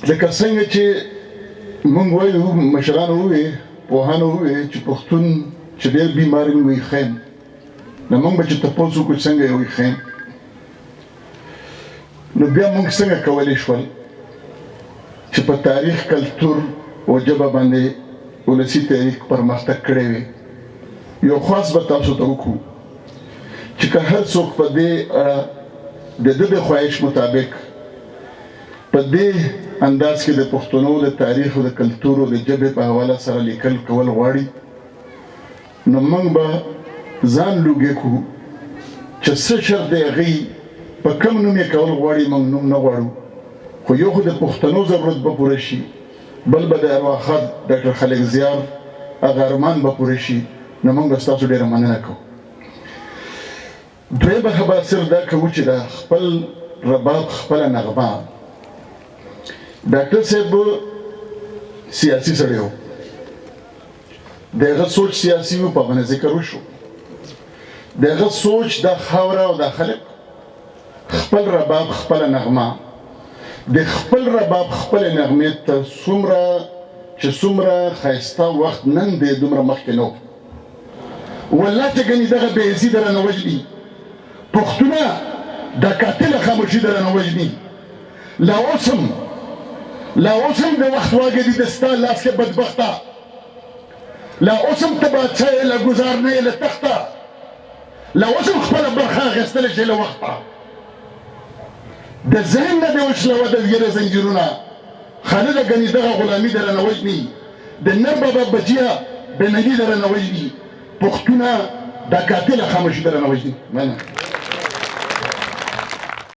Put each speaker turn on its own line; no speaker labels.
لکه څنګه چې موږ وایو مشران ووایي پوهان ووایي چې پښتون چې ډېر بیمار وي خیم نو موږ به چې تپوس وکړو څنګه یې وایي خیم نو بیا موږ څنګه کولی شول چې په تاریخ کلتور او ژبه باندې ولسي تاریخ پرمختګ کړی وي یو خاص به تاسو ته وکړو چې که هر څوک په دې اړه د ده د خواهش مطابق په دې انداز کې د پښتنو د تاریخ او د کلتور او د ژبې په حواله سره لیکل کول غواړي نو موږ به ځان لوګی کړو چې څه شرط دی هغې په کوم نوم یې کول غواړي موږ نوم نه غواړو خو یو خو د پښتنو ضرورت به پوره شي بل به د ارواښاد ډاکټر خالق زیار هغه ارمان به پوره شي نو موږ به ستاسو ډېره مننه کوو دویمه خبره صرف دا کوو چې د خپل رباب خپله نغمه ډاکټر صاحب سیاسي سړی و د هغه سوچ سیاسي و په باندې ذکر وشو د هغه سوچ دا خاوره او دا خلک خپل رباب خپله نغمه د خپل رباب خپل نغمې ته څومره ښایسته وخت نن دی دومره مخکې نه و والله ته ګنې دغه بېعزي درنه وژني پښتونه دا قاتله خاموشي درنه وژني لا اوسم د وخت واګې دي د ستا لاس کې بدبخته لا اوسم ته بادشاه یې له ګزار نه یې له تخته لا اوسم خپله برخه اخیستلی شي له وخته د ذهن نه دې وشلوه د ویرې زنجیرونه خالده ګنې دغه غلامي درنه وژني د نر بابا بچیه بېننګي درنه وژني پښتونه دا قاتله خاموشي درنه وژني